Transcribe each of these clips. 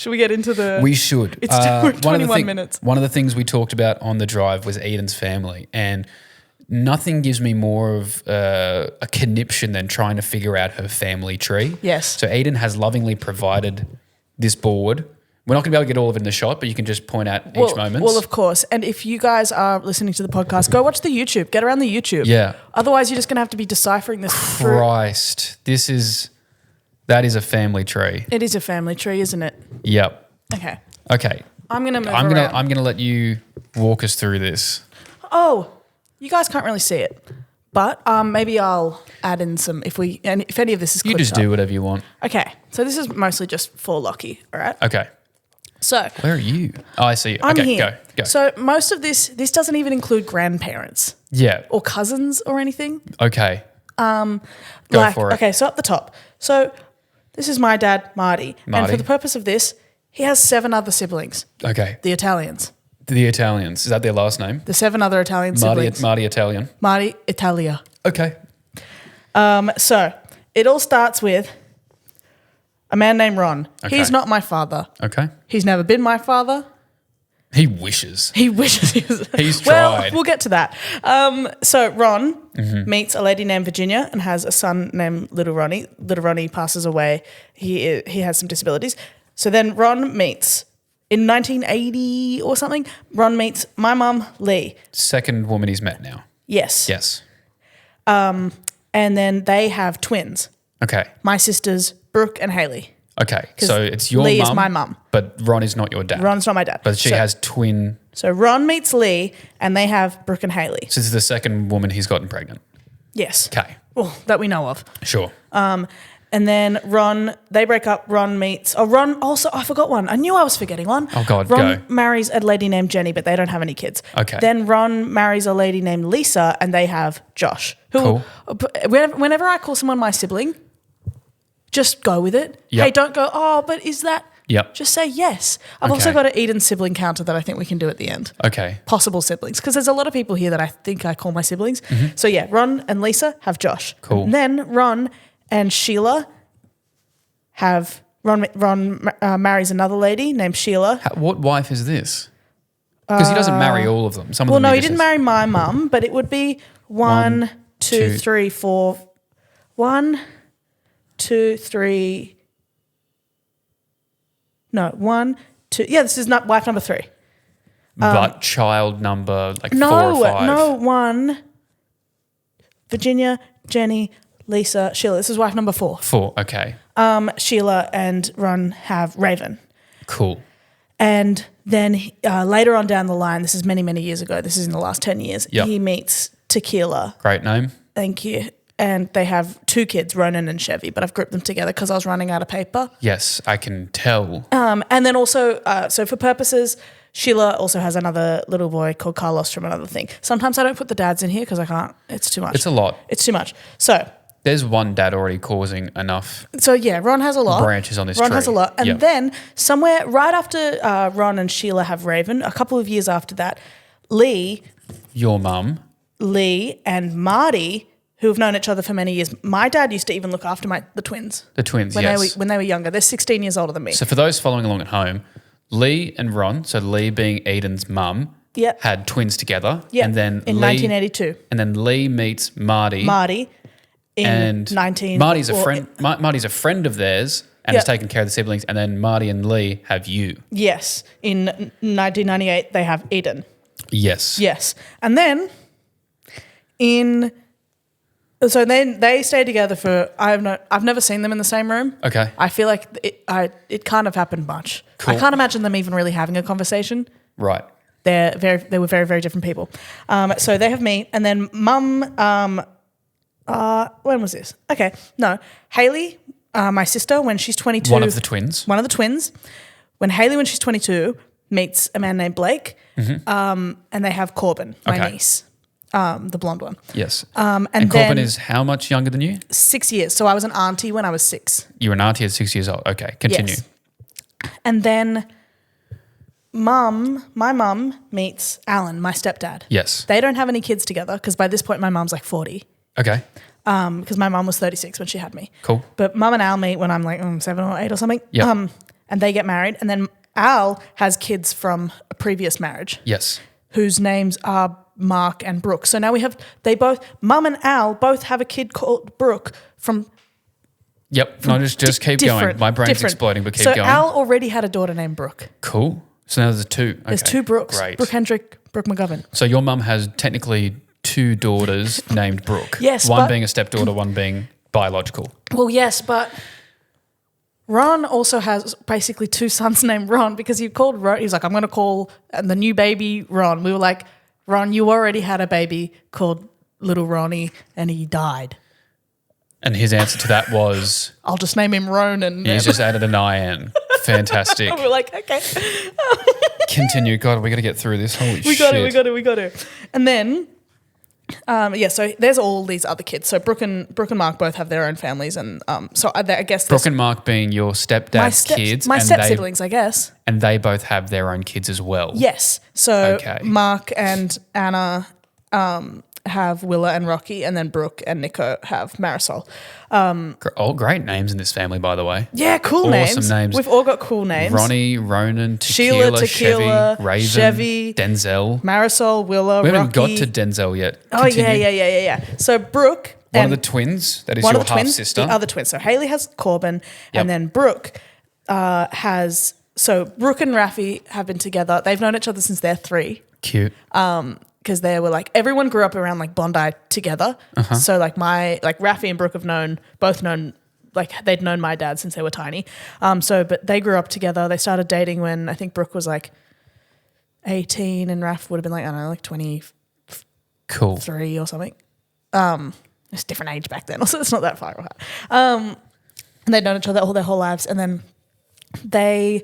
Should we get into the... We should. It's 21 minutes. One of the things we talked about on the drive was Edan's family, and nothing gives me more of a conniption than trying to figure out her family tree. Yes. So Edan has lovingly provided this board. We're not going to be able to get all of it in the shot, but you can just point out each moment. Well, of course. And if you guys are listening to the podcast, go watch the YouTube. Get around the YouTube. Yeah. Otherwise, you're just going to have to be deciphering this. Christ. That is a family tree. It is a family tree, isn't it? Yep. Okay. I'm going to move around. I'm going to let you walk us through this. Oh, you guys can't really see it. But maybe I'll add in some if any of this is clipped You just up. do whatever you want. Okay. So this is mostly just for Lockie, all right? Okay. So where are you? Oh, I see you. I'm Okay, here. go. So most of this doesn't even include grandparents. Yeah. Or cousins or anything. Okay. Go for it. Okay, so up the top. So this is my dad, Marty. And for the purpose of this, he has 7 other siblings. Okay. The Italians. The Italians. Is that their last name? The 7 other Italian siblings. Marty Italian. Marty Italia. Okay. So it all starts with a man named Ron. Okay. He's not my father. Okay. He's never been my father. He wishes. He wishes he was. He's Well, tried. we'll get to that. So Ron meets a lady named Virginia and has a son named Little Ronnie. Little Ronnie passes away. He has some disabilities. So then Ron meets, in 1980 or something, Ron meets my mum, Lee. Second woman he's met now. Yes. Yes. And then they have twins. Okay. My sisters, Brooke and Haley. Okay. So it's your mum. Lee is my mum. But Ron is not your dad. Ron's not my dad. But she has twin. So Ron meets Lee and they have Brooke and Haley. So this is the second woman he's gotten pregnant. Yes. Okay. Well, that we know of. Sure. And then they break up. Ron also, I forgot one. I knew I was forgetting one. Oh, God, Ron go. marries a lady named Jenny, but they don't have any kids. Okay. Then Ron marries a lady named Lisa, and they have Josh. Cool. Whenever I call someone my sibling, just go with it. Yep. Hey, don't go, oh, but is that? Yep. Just say yes. I've also got an Eden sibling counter that I think we can do at the end. Okay. Possible siblings. Because there's a lot of people here that I think I call my siblings. So yeah, Ron and Lisa have Josh. Cool. And then Ron and Sheila have, Ron marries another lady named Sheila. What wife is this? Because he doesn't marry all of them. Some of Well, them no, he didn't marry my mum, but it would be 1, 2, 3, 4. 1, 2, 3. No, 1, 2. Yeah, this is not wife number 3. But child number 4 or 5. No, 1. Virginia, Jenny, Lisa, Sheila. This is wife number 4. 4, okay. Sheila and Ron have Raven. Cool. And then later on down the line, this is many, many years ago, this is in the last 10 years, Yep. he meets Tequila. Great name. Thank you. And they have 2 kids, Ronan and Chevy, but I've grouped them together because I was running out of paper. Yes, I can tell. And then also, so for purposes, Sheila also has another little boy called Carlos from another thing. Sometimes I don't put the dads in here because I can't. It's too much. It's a lot. It's too much. So There's one dad already causing enough yeah, Ron has a lot. branches on this Ron tree. has a lot. And Yep. then somewhere right after Ron and Sheila have Raven, a couple of years after that, Lee Your mum. and Marty, who have known each other for many years. My dad used to even look after the twins. The twins, when yes. when they were younger. They're 16 years older than me. So for those following along at home, Lee and Ron, so Lee being Edan's mum, Yep. had twins together. Yeah. And then in Lee, 1982. And then Lee meets Marty. In and 19. Marty's a friend. Marty's a friend of theirs and has Yep. taken care of the siblings. And then Marty and Lee have you. Yes. In 1998, they have Eden. Yes. Yes. And then so then they stay together for, I've never seen them in the same room. Okay. I feel like it can't have happened much. Cool. I can't imagine them even really having a conversation. Right. They were very, very different people. So they have me, and then mum, when was this? Okay. No. Haley, my sister, when she's 22. One of the twins. One of the twins. When she's 22, meets a man named Blake, and they have Corbin, my niece, the blonde one. Yes. And Corbin then is how much younger than you? 6 years. So I was an auntie when I was 6. You were an auntie at 6 years old. Okay, continue. Yes. And then my mum meets Alan, my stepdad. Yes. They don't have any kids together because by this point my mum's like 40. Okay. Because my mum was 36 when she had me. Cool. But mum and Al meet when I'm like 7 or 8 or something. Yep. and they get married, and then Al has kids from a previous marriage. Yes. Whose names are Mark and Brooke. So now we have Mum and Al both have a kid called Brooke from. Yep. No, just keep going. My brain's exploding, but keep going. So Al already had a daughter named Brooke. Cool. So now there's two. There's two Brookes. Great. Brooke Hendrick, Brooke McGovern. So your mum has technically two daughters named Brooke. Yes, one being a stepdaughter, one being biological. Well, yes, but Ron also has basically two sons named Ron because he called Ron. He's like, I'm going to call the new baby Ron. We were like, Ron, you already had a baby called Little Ronnie and he died. And his answer to that was? I'll just name him Ronan. He's just added an IN. Fantastic. We're like, okay. Continue. God, we got to get through this. Holy shit. We got to. And then, so there's all these other kids. So Brooke and Mark both have their own families. And so I guess Brooke and Mark being your stepdad's kids. My step-siblings, I guess. And they both have their own kids as well. Yes. So Mark and Anna have Willa and Rocky, and then Brooke and Nico have Marisol. All great names in this family, by the way. Yeah, cool awesome names. We've all got cool names. Ronnie, Ronan, Sheila, Tequila, Raven, Chevy, Denzel. Marisol, Willa, We haven't Rocky. got to Denzel yet. Oh, yeah. So Brooke. One of the twins, that is your half-sister. The other twin. So Haley has Corbin, and then Brooke has... So Brooke and Raffi have been together. They've known each other since they're 3. Cute. Because they were like, everyone grew up around like Bondi together. So like Raffi and Brooke have both known, like they'd known my dad since they were tiny. But they grew up together. They started dating when I think Brooke was like 18 and Raff would have been like, I don't know, like 23 or something. It's a different age back then. Also, it's not that far apart. And they'd known each other all their whole lives. And then they...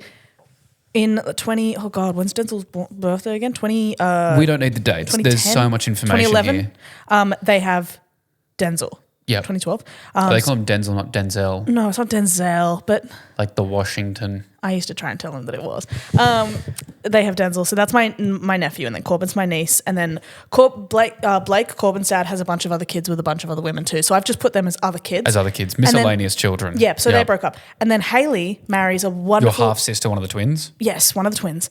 In when's Denzel's birthday again? We don't need the dates. There's so much information 2011, they have Denzel. Yeah. 2012. They call him Denzel, not Denzel. No, it's not Denzel, but... Like the Washington. I used to try and tell him that it was. They have Denzel, so that's my nephew, and then Corbin's my niece, and then Blake, Corbin's dad, has a bunch of other kids with a bunch of other women too, so I've just put them as other kids. Miscellaneous children. Yeah, so they broke up. And then Haley marries a wonderful... Your half-sister, one of the twins? Yes, one of the twins.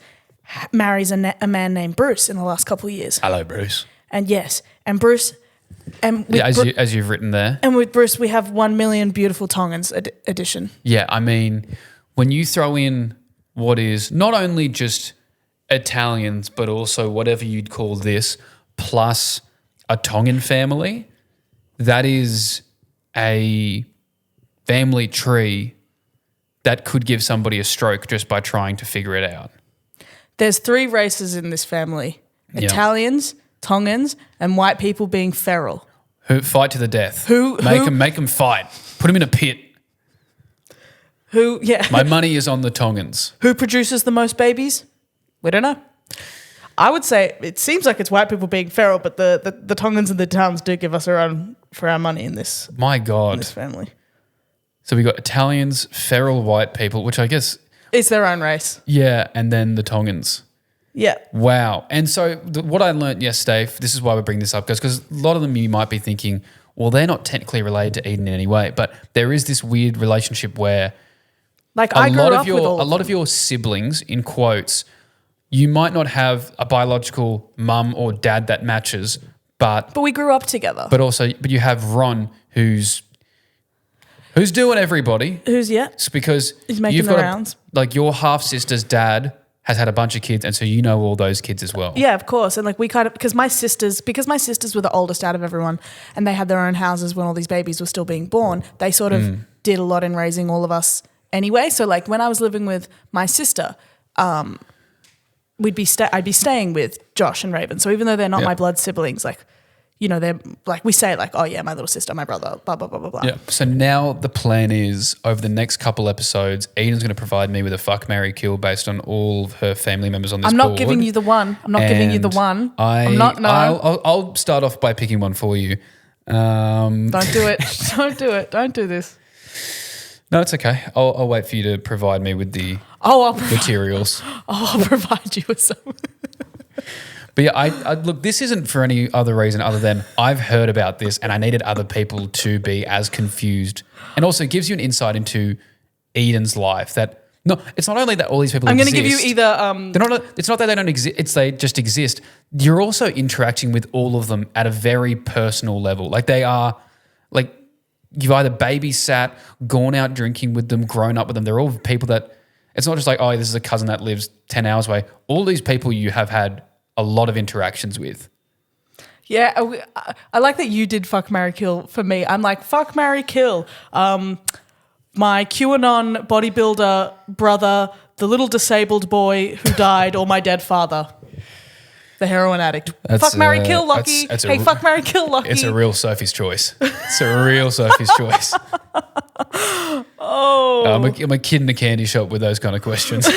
Marries a man named Bruce in the last couple of years. Hello, Bruce. And Bruce... And as you've written there. And with Bruce, we have 1 million beautiful Tongans edition. Yeah, I mean, when you throw in what is not only just Italians, but also whatever you'd call this, plus a Tongan family, that is a family tree that could give somebody a stroke just by trying to figure it out. There's 3 races in this family. Italians, Tongans, and white people being feral. Who fight to the death. Make them fight. Put them in a pit. My money is on the Tongans. Who produces the most babies? We don't know. I would say it seems like it's white people being feral, but the Tongans and the Towns do give us a run for our money in this. My God. In this family. So we got Italians, feral white people, which I guess... It's their own race. Yeah, and then the Tongans. Yeah. Wow. And so what I learned yesterday, this is why we bring this up, because a lot of them you might be thinking, well, they're not technically related to Eden in any way, but there is this weird relationship where like I grew up with a lot of your siblings, in quotes, you might not have a biological mum or dad that matches, but we grew up together. But you have Ron who's doing everybody. It's because he's making the rounds. Like your half sister's dad has had a bunch of kids, and so you know all those kids as well. Yeah, of course. And like we kind of because my sisters were the oldest out of everyone, and they had their own houses when all these babies were still being born. They sort of did a lot in raising all of us anyway. So like when I was living with my sister, I'd be staying with Josh and Raven. So even though they're not my blood siblings, like, you know, they're like, we say like, oh yeah, my little sister, my brother, blah, blah, blah, blah, blah. Yeah. So now the plan is over the next couple episodes, Eden's going to provide me with a fuck, marry, kill based on all of her family members on this board. I'm not giving you the one. I'll start off by picking one for you. Don't do it. Don't do it. Don't do this. No, it's okay. I'll wait for you to provide me with the materials. I'll provide you with some. But yeah, I look, this isn't for any other reason other than I've heard about this and I needed other people to be as confused. And also it gives you an insight into Eden's life that No, it's not only that all these people I'm going exist. to give you either. They're not. It's not that they don't exist. It's they just exist. You're also interacting with all of them at a very personal level. Like they are, like you've either babysat, gone out drinking with them, grown up with them. They're all people that. It's not just like, oh, this is a cousin that lives 10 hours away. All these people you have had a lot of interactions with. Yeah, I like that you did fuck, marry, kill for me. I'm like, fuck, marry, kill. My QAnon bodybuilder brother, the little disabled boy who died, or my dead father, the heroin addict. Fuck, marry, kill, Lockie. Fuck, marry, kill, Lockie. It's a real Sophie's choice. It's a real Sophie's choice. Oh. I'm a kid in a candy shop with those kind of questions.